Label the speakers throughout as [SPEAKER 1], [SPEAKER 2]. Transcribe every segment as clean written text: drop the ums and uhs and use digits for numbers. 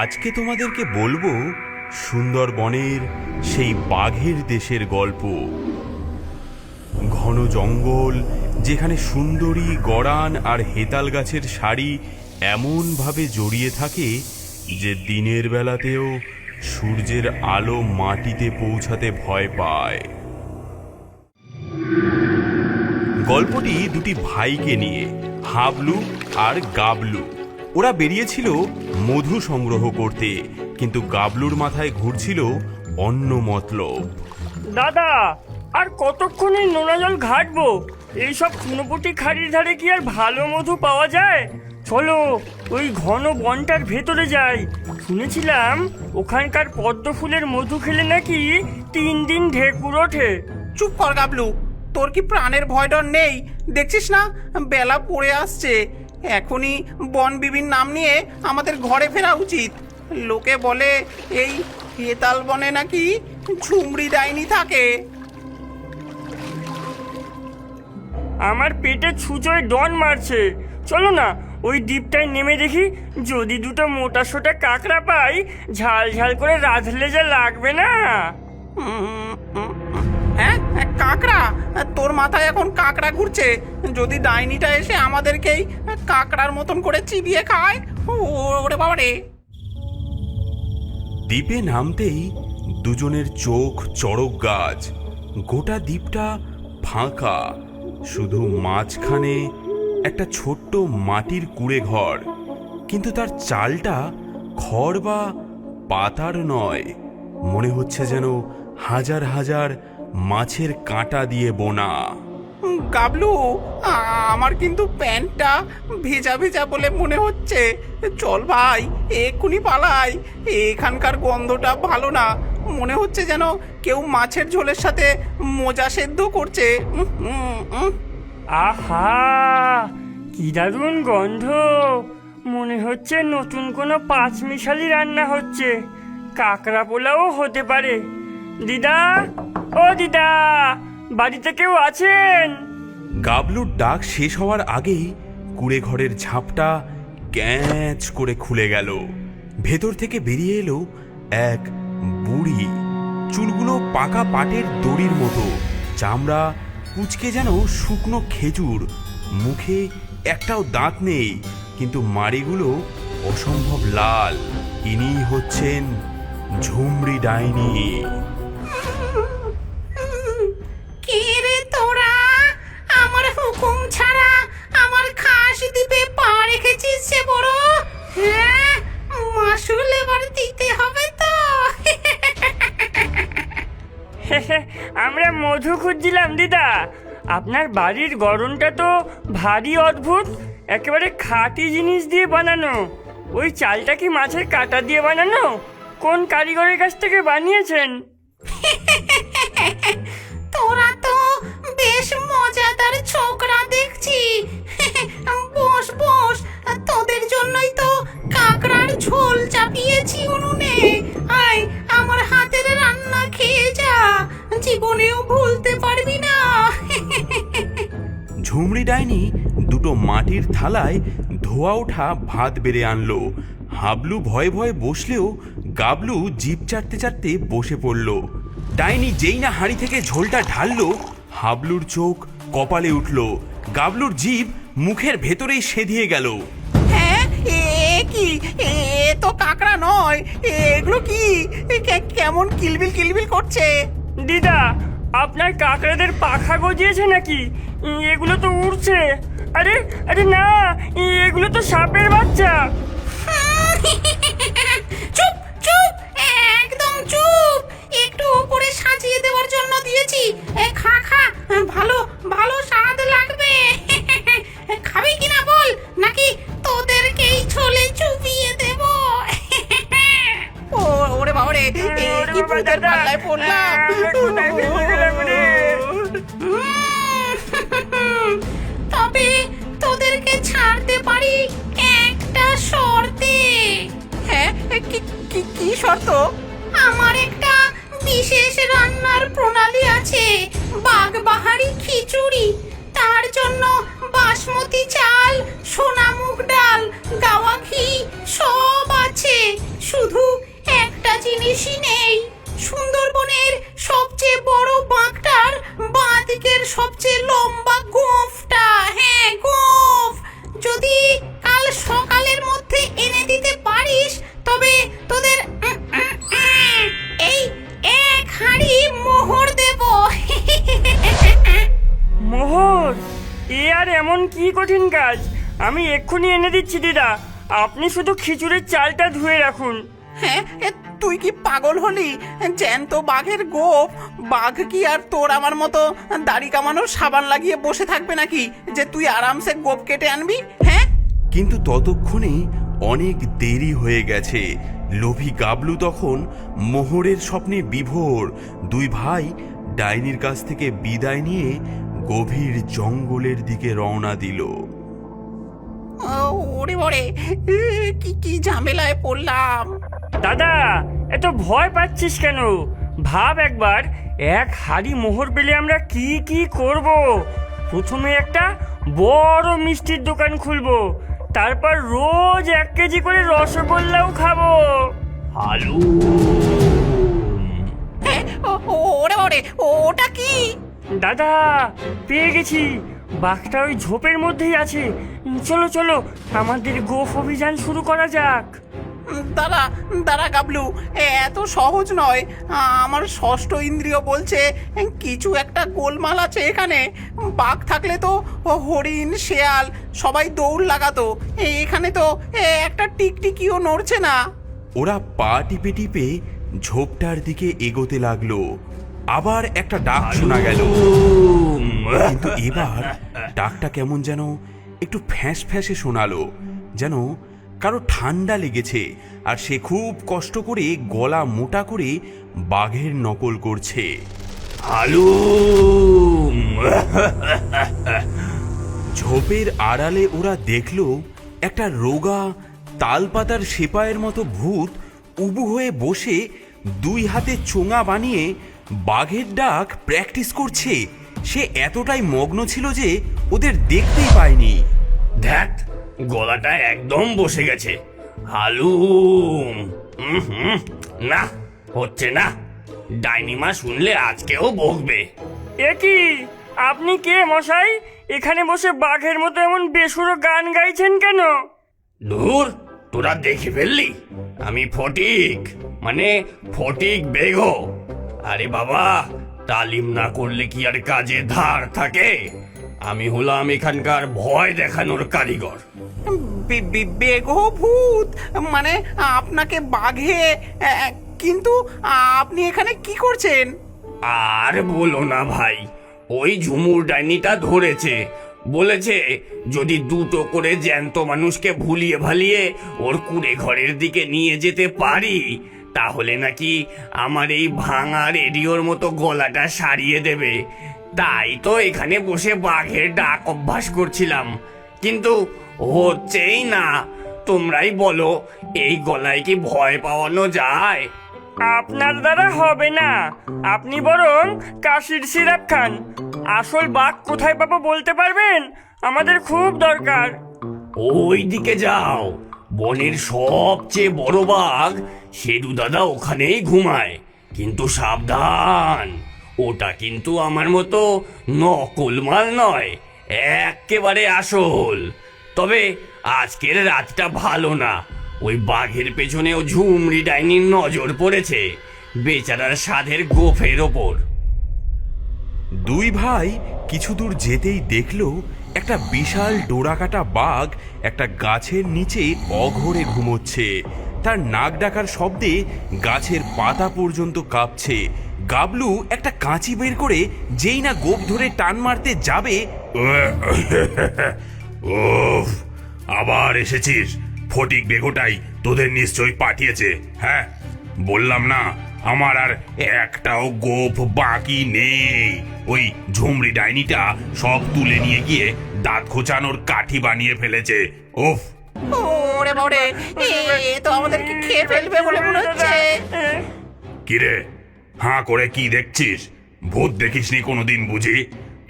[SPEAKER 1] আজকে তোমাদেরকে বলবো সুন্দরবনের সেই বাঘের দেশের গল্প। ঘন জঙ্গল, যেখানে সুন্দরী গড়ান আর হেতাল গাছের সারি এমনভাবে জড়িয়ে থাকে যে দিনের বেলাতেও সূর্যের আলো মাটিতে পৌঁছাতে ভয় পায়। গল্পটি দুটি ভাইকে নিয়ে, হাবলু আর গাবলু। ওরা বেরিয়েছিল মধু সংগ্রহ করতে, কিন্তু গাবলুর মাথায় ঘুরছিল অন্য মতলব।
[SPEAKER 2] দাদা, আর কতক্ষণ এই নোনা জল ঘাটবো? এইসব চুনোপুটি খাড়ির ধারে কি আর ভালো মধু পাওয়া যায়? চলো ওই ঘন বনটার ভেতরে যাই। শুনেছিলাম ওখানকার পদ্ম ফুলের মধু খেলে নাকি 3 দিন ঢেকুর ওঠে।
[SPEAKER 3] চুপ কর গাবলু, তোর কি প্রাণের ভয় ডর নেই? দেখছিস না বেলা পড়ে আসছে। এখনই বন বিবির নাম নিয়ে আমাদের ঘরে ফেরা উচিত। লোকে বলে এই হেতাল বনে নাকি ঝুমড়ি ডাইনি থাকে।
[SPEAKER 2] আমার পেটে ছুঁচোয় ডন মারছে। চলো না ওই দ্বীপটায় নেমে দেখি, যদি দুটো মোটা সোটা কাঁকড়া পাই, ঝাল ঝাল করে রাঁধলে যা লাগবে না।
[SPEAKER 3] হ্যাঁ, কাঁকড়া? তোর মাথায় এখন কাঁকড়া ঘুরছে? যদি ডাইনিটা এসে আমাদেরকেই কাঁকড়ার মতন করে চিবিয়ে খায়, ওরে বাবা রে।
[SPEAKER 1] দ্বীপে নামতেই দুজনের চোখ চড়ক গাছ। গোটা দ্বীপটা ফাঁকা, শুধু মাঝখানে একটা ছোট্ট মাটির কুঁড়ে ঘর, কিন্তু তার চালটা খড় বা পাতার নয়, মনে হচ্ছে যেন হাজার হাজার মাছের কাঁটা দিয়ে বোনা।
[SPEAKER 3] গাবলু, আমার কিন্তু প্যান্টটা ভেজা ভেজা বলে মনে হচ্ছে। চল ভাই, এক্ষুনি পালাই। এখানকার গন্ধটা ভালো না। মনে হচ্ছে যেন কেউ মাছের ঝোলের সাথে মোজা সেদ্ধ করছে।
[SPEAKER 2] আহা, কি দারুণ গন্ধ! মনে হচ্ছে নতুন কোনো পাঁচমিশালি রান্না হচ্ছে। কাঁকড়া পোলাও হতে পারে। দিদা, ও দিদা, বাড়িতে কেউ আছেন?
[SPEAKER 1] গাবলুর ডাক শেষ হওয়ার আগেই কুঁড়ে ঘরের ঝাঁপটা ক্যাঁচ করে খুলে গেল। ভেতর থেকে বেরিয়ে এলো এক বুড়ি। চুলগুলো পাকা পাটের দড়ির মতো, চামড়া কুচকে যেন শুকনো খেজুর। মুখে একটাও দাঁত নেই, কিন্তু মাড়িগুলো অসম্ভব লাল। ইনি হচ্ছেন ঝুমড়ি ডাইনি।
[SPEAKER 3] কে রে তোরা? আমার হুকুম ছাড়া আমার খাস দ্বীপে পা রেখেছিস সে বড়? হ্যাঁ, মাসুল এবার দিতে হবে তো।
[SPEAKER 2] আমরা মধু খুঁজছিলাম দিদা। আপনার বাড়ির গড়নটা তো ভারী অদ্ভুত, একেবারে খাঁটি জিনিস দিয়ে বানানো। ওই চালটা কি মাছের কাঁটা দিয়ে বানানো? কোন কারিগরের কাছ থেকে বানিয়েছেন?
[SPEAKER 3] তোরা তো বেশ মজাদার ছোকরা দেখছি। বস বস, তোদের জন্যই তো কাঁকড়ার ঝোল চাপিয়েছি উনুনে। আয়, আমার হাতের রান্না খেয়ে যা, জীবনেও ভুলতে পারবি না।
[SPEAKER 1] ঝুমড়ি ডাইনি দুটো মাটির থালায় ধোয়া ওঠা ভাত বেড়ে আনলো। হাবলু ভয়ে ভয়ে বসলেও গাবলু জিভ চাটতে চাটতে বসে পড়ল। ডাইনি যেই না হাঁড়ি থেকে ঝোলটা ঢাললো, হাবলুর চোখ কপালে উঠল। গাবলুর জিভ মুখের ভেতরেই সেধিয়ে গেল।
[SPEAKER 3] হ্যাঁ, এ কি? এ তো কাঁকড়া নয়। এগুলো কি? কেমন কিলবিল কিলবিল করছে?
[SPEAKER 2] দিদা, আপনার কাকড়াদের পাখা গজিয়েছে নাকি? এগুলো তো উড়ছে। আরে আরে না, এগুলো তো সাপের বাচ্চা।
[SPEAKER 3] চুপ চুপ, একদম চুপ। একটু উপরে সাজিয়ে দেওয়ার জন্য দিয়েছি। খা খা, ভালো ভালো স্বাদ লাগবে। খাবি কিনা বল, নাকি তোদেরকেই ছোলে চুবিয়ে দেব? ওরে বাবা রে, কি ভূতের পাল্লায় পড়লাম। তবে তোদেরকে ছাড়তে পারি একটা শর্তে। হ্যাঁ, কি শর্ত? আমার একটা বিশেষ রান্নার প্রণালী আছে, বাঘবাহারি খিচুড়ি। তার জন্য বাসমতি চাল, সোনামুগ ডাল, গাওয়া ঘি সব আছে। জিনিসই নেই। সুন্দরবনের সবচেয়ে বড় বাঘটার বাঁ দিকের সবচেয়ে লম্বা গোঁফটা, হ্যাঁ গোঁফ, যদি কাল সকালের মধ্যে এনে দিতে পারিস তবে তোদের এই এক হাঁড়ি মোহর দেব।
[SPEAKER 2] মোহর? এ আর এমন কি কঠিন কাজ? আমি এক্ষুনি এনে দিচ্ছি দিদা, আপনি শুধু খিচুড়ির চালটা ধুয়ে রাখুন।
[SPEAKER 4] হ্যাঁ, তুই কি পাগল হলি? জ্যান্ত বাঘের গোপ, বাঘ কি আর তোর আমার মতো দাড়ি কামানোর সাবান লাগিয়ে বসে থাকবে নাকি যে তুই আরামসে গোপ কেটে আনবি? হ্যাঁ,
[SPEAKER 1] কিন্তু ততক্ষণে অনেক দেরি হয়ে গেছে। লোভী গাবলু তখন মোহরের স্বপ্নে বিভোর। দুই ভাই ডাইনির কাছ থেকে বিদায় নিয়ে গভীর জঙ্গলের দিকে রওনা দিল।
[SPEAKER 4] ওরে ওরে, কি কি ঝামেলায় পড়লাম।
[SPEAKER 2] দাদা, এত ভয় পাচ্ছিস কেন? ভাব একবার, এক হাড়ি মোহর পেলে আমরা কি কি করব। প্রথমে একটা বড় মিষ্টির দোকান খুলবো, তারপর রোজ 1 কেজি করে রসগোল্লাও খাবো। হালু,
[SPEAKER 4] ওরে ওরে, ওটা কি?
[SPEAKER 2] দাদা পেয়ে গেছি, বাঘটা ওই ঝোপের মধ্যেই আছে। চলো চলো, আমাদের গোফ অভিযান শুরু করা যাক।
[SPEAKER 4] দাঁড়া দাঁড়া গাবলু, এত সহজ নয়। আমার ষষ্ঠ ইন্দ্রিয় বলছে কিছু একটা গোলমাল আছে এখানে। বাঘ থাকলে তো হরিণ শেয়াল সবাই দৌড় লাগাতো, এখানে তো একটা টিকটিকিও নড়ছে না।
[SPEAKER 1] ওরা পা টিপে টিপে ঝোপটার দিকে এগোতে লাগলো। আবার একটা ডাক শোনা গেল, কিন্তু এবার ডাকটা কেমন যেন একটু ফ্যাঁস ফ্যাঁসে শোনালো, যেন কারো ঠান্ডা লেগেছে আর সে খুব কষ্ট করে গলা মোটা করে বাঘের নকল করছে।
[SPEAKER 2] হালু,
[SPEAKER 1] ঝোপের আড়ালে ওরা দেখলো একটা রোগা তালপাতার সেপাইয়ের মতো ভূত উবু হয়ে বসে দুই হাতে চোঙা বানিয়ে বাঘের ডাক প্র্যাকটিস করছে। সে এতটাই মগ্ন ছিল যে ওদের দেখতেই পায়নি।
[SPEAKER 2] দেখ, গলাটা একদম বসে গেছে। হালুম, না হচ্ছে না, ডাইনিমা শুনলে আজকেও বকবে। এ কি, আপনি কে মশাই? এখানে বসে বাঘের মতো এমন বেসুরো গান গাইছেন কেন? দূর, তোরা দেখে ফেললি, আমি ফটিক, মানে ফটিক বেগো। আরে বাবা, তালিম না করলে কি আর কাজে ধার থাকে? আমি হলাম এখানকার ভয় দেখানোর কারিগর।
[SPEAKER 4] বেগো ভূত, মানে আপনাকে বাঘে, কিন্তু আপনি এখানে কি করছেন?
[SPEAKER 2] আর বলো না ভাই, ওই ঝুমুর ডাইনিটা ধরেছে, বলেছে যদি দুটো করে জ্যান্ত মানুষকে ভুলিয়ে ভালিয়ে ওর কুড়ে ঘরের দিকে নিয়ে যেতে পারি, তাহলে নাকি আমার এই ভাঙা রেডিওর মতো গলাটা সারিয়ে দেবে। তাই তো এখানে বসে বাঘের ডাক অভ্যাস করছিলাম, কিন্তু হচ্ছেই না। তোমরাই বলো, এই গলায় কি ভয় পাওয়ানো যায়? আপনার দ্বারা হবে না, আপনি বরং কাশির সিরাপ খান। আসল বাঘ কোথায় পাবো বলতে পারবেন? আমাদের খুব দরকার। ওই দিকে যাও, বনের সবচেয়ে বড় বাঘ সেদু দাদা ওখানেই ঘুমায়। কিন্তু সাবধান, ওটা কিন্তু আমার মতো নকল মাল নয়, একেবারে আসল। তবে আজকের রাতটা ভালো না, ওই বাঘের পেছনেও ঝুমরি ডাইনির নজর পড়েছে, বেচারার সাধের গোফের ওপর।
[SPEAKER 1] দুই ভাই কিছু দূর যেতেই দেখলো একটা বিশাল ডোরাকাটা বাঘ একটা গাছের নিচে অঘরে ঘুমোচ্ছে। তার নাক ডাকার শব্দে গাছের পাতা পর্যন্ত কাঁপছে। গাবলু একটা কাঁচি বের করে যেই না গোপ ধরে টান মারতে যাবে,
[SPEAKER 5] ওফ, আবার এসেছিস? ফটিক বেগোটাই তোদের নিশ্চয়ই পাঠিয়েছে। হ্যাঁ, বললাম না আমার আর একটাও গোপ বাকি নেই। ওই ঝুমরি ডাইনিটা সব তুলে নিয়ে গিয়ে দাঁত খোঁচানোর কাঠি বানিয়ে ফেলেছে। ওফ,
[SPEAKER 4] ওরে বাবারে, এ তো আমাদেরকে খেয়ে ফেলবে বলে মনে হচ্ছে।
[SPEAKER 5] কিরে, হাঁ করে কি দেখছিস? ভূত দেখিসনি কোনোদিন বুঝি?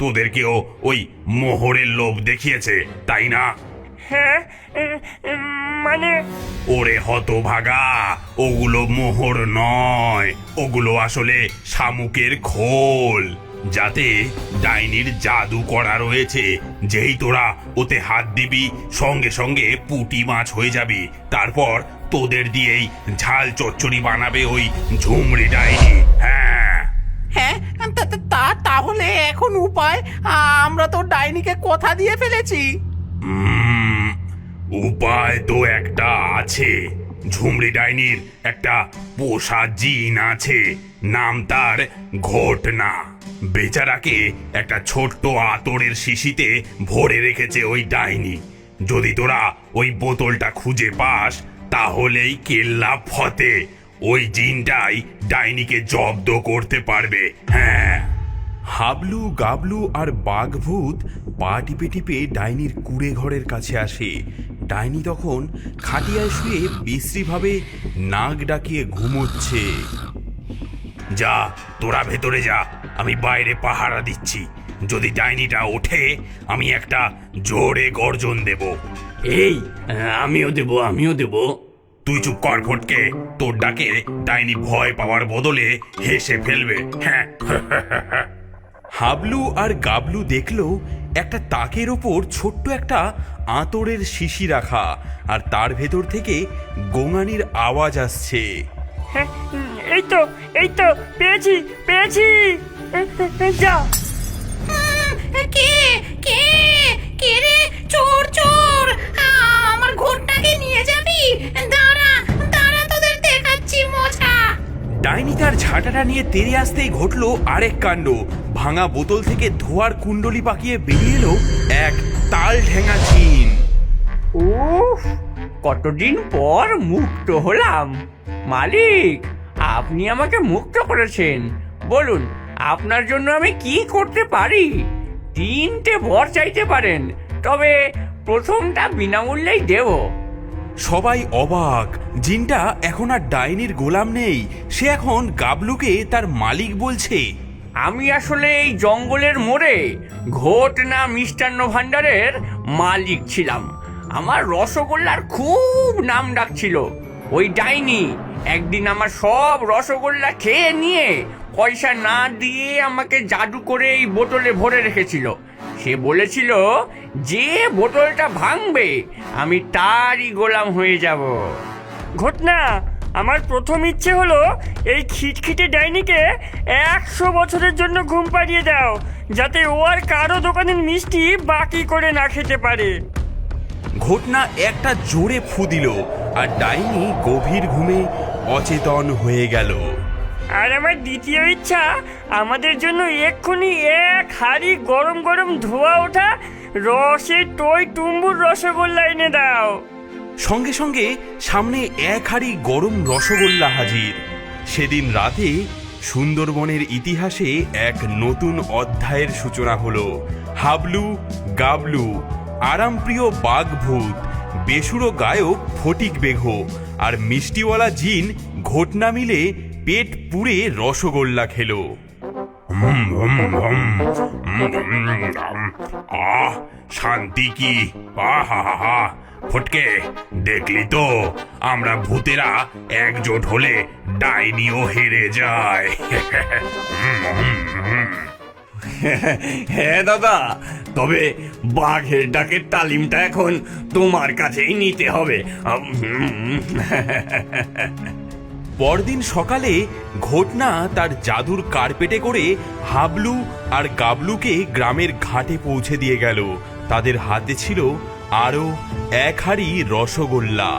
[SPEAKER 5] তোদেরকেও ওই মোহরের লোভ দেখিয়েছে, তাই না?
[SPEAKER 2] হ্যাঁ, মানে
[SPEAKER 5] ওরে হতভাগা, ওগুলো মোহর নয়, ওগুলো আসলে শামুকের খোল, যাতে ডাইনির জাদু করা রয়েছে। যেই তোরা ওতে হাত দিবি সঙ্গে সঙ্গে পুঁটি মাছ হয়ে যাবি। তারপর তোদের দিয়েই ঝাল চচ্চড়ি বানাবে ওই ঝুমরি ডাইনি। হ্যাঁ,
[SPEAKER 4] হ্যাঁ, তাহলে এখন উপায়? আমরা তো ডাইনিকে কথা দিয়ে ফেলেছি।
[SPEAKER 5] উপায় তো একটা আছে। ঝুমরি ডাইনির একটা পোষা জিন আছে, নাম তার ঘটনা। বেচারাকে একটা ছোট্ট আতরের শিশিতে ভরে রেখেছে ওই ডাইনি। যদি তোরা ওই বোতলটা খুঁজে পাস তাহলেই কেল্লা ফতে। ওই জিনটাই ডাইনিকে জব্দ করতে পারবে। হ্যাঁ।
[SPEAKER 1] হাবলু, গাবলু আর বাঘভূত পা টিপে টিপে ডাইনির কুড়ে ঘরের কাছে আসে। ডাইনি তখন খাটিয়ায় শুয়ে বিশ্রীভাবে নাক ডাকিয়ে ঘুমোচ্ছে।
[SPEAKER 5] যা, তোরা ভেতরে যা, আমি বাইরে পাহারা দিচ্ছি। যদি ডাইনিটা ওঠে আমি একটা জোরে গর্জন দেব।
[SPEAKER 2] এই, আমিও দেব।
[SPEAKER 5] তুই চুপ কর ফটকে, তোর ডাকে ডাইনি ভয় পাওয়ার বদলে হেসে ফেলবে। হ্যাঁ।
[SPEAKER 1] হাবলু আর গাবলু দেখলো একটা তাকের ওপর ছোট্ট একটা আতরের শিশি রাখা, আর তার ভেতর থেকে গোঙানির আওয়াজ আসছে।
[SPEAKER 2] হ্যাঁ, এই তো পেয়েছি। যা।
[SPEAKER 3] কে কে কে রে? চোর চোর, আমার ঘোরটাকে নিয়ে যাবি? দাঁড়া দাঁড়া, তোদের দেখাচ্ছি মজা।
[SPEAKER 1] ডাইনি তার ঝাঁটাটা নিয়ে তেড়ে আসতেই ঘটলো আরেক কাণ্ড। ভাঙা বোতল থেকে ধোয়ার কুণ্ডলি পাকিয়ে বেরিয়ে এলো এক তাল ঠেঙা জিন।
[SPEAKER 2] উফ, কতদিন পর মুক্ত হলাম। মালিক, আপনি আমাকে মুক্ত করেছেন। বলুন, আপনার জন্য আমি কি করতে পারি? 3টে বর চাইতে পারেন, তবে প্রথমটা বিনামূল্যেই দেব।
[SPEAKER 1] সবাই অবাক। জিনটা এখন আর ডাইনির গোলাম নেই, সে এখন গাবলুকে তার মালিক বলছে।
[SPEAKER 2] আমি আসলে এই জঙ্গলের মোড়ে ঘটনা মিষ্টান্ন ভাণ্ডারের মালিক ছিলাম। আমার রসগোল্লার খুব নাম ডাকছিল। ওই ডাইনি একদিন আমার সব রসগোল্লা খেয়ে নিয়ে পয়সা না দিয়ে আমাকে জাদু করে এই বোতলে ভরে রেখেছিল। সে বলেছিল যে বোতলটা ভাঙবে আমি তারই গোলাম হয়ে যাব। ঘটনা, আমার প্রথম ইচ্ছে হলো এই খিটখিটে ডাইনিকে 100 বছরের জন্য ঘুম পাড়িয়ে দাও, যাতে ও আর কারো দোকানের মিষ্টি বাকি করে না খেতে পারে।
[SPEAKER 1] ঘটনা একটা জোরে ফু দিল, আর ডাইনি গভীর ঘুমে অচেতন হয়ে গেল।
[SPEAKER 2] আর আমার দ্বিতীয় ইচ্ছা, আমাদের জন্য এক্ষুনি 1 হাঁড়ি গরম গরম ধোয়া ওঠা রসে টই টুম্বুর রসগোল্লা এনে দাও।
[SPEAKER 1] সঙ্গে সঙ্গে সামনে 1 হাঁড়ি গরম রসগোল্লা হাজির। সেদিন রাতে সুন্দরবনের ইতিহাসে এক নতুন অধ্যায়ের সূচনা হলো। হাবলু, গাবলু, আরামপ্রিয় বাঘভূত, বেসুরো গায়ক ফটিক বেঘো আর মিষ্টিওয়ালা জিন ঘটনা মিলে পেট পুড়ে রসগোল্লা খেলো।
[SPEAKER 5] আহ, শান্তি কি! আহা, ফটকে, দেখলি তো আমরা ভূতেরা একজোট হলে ডাইনিও হেরে যায়।
[SPEAKER 2] হ্যাঁ দাদা, তবে বাঘের ডাকের তালিমটা এখন তোমার কাছেই নিতে হবে।
[SPEAKER 1] পরদিন সকালে ঘটনা তার জাদুর কার্পেটে করে হাবলু আর গাবলুকে গ্রামের ঘাটে পৌঁছে দিয়ে গেল। তাদের হাতে ছিল আরো 1 হাঁড়ি রসগোল্লা।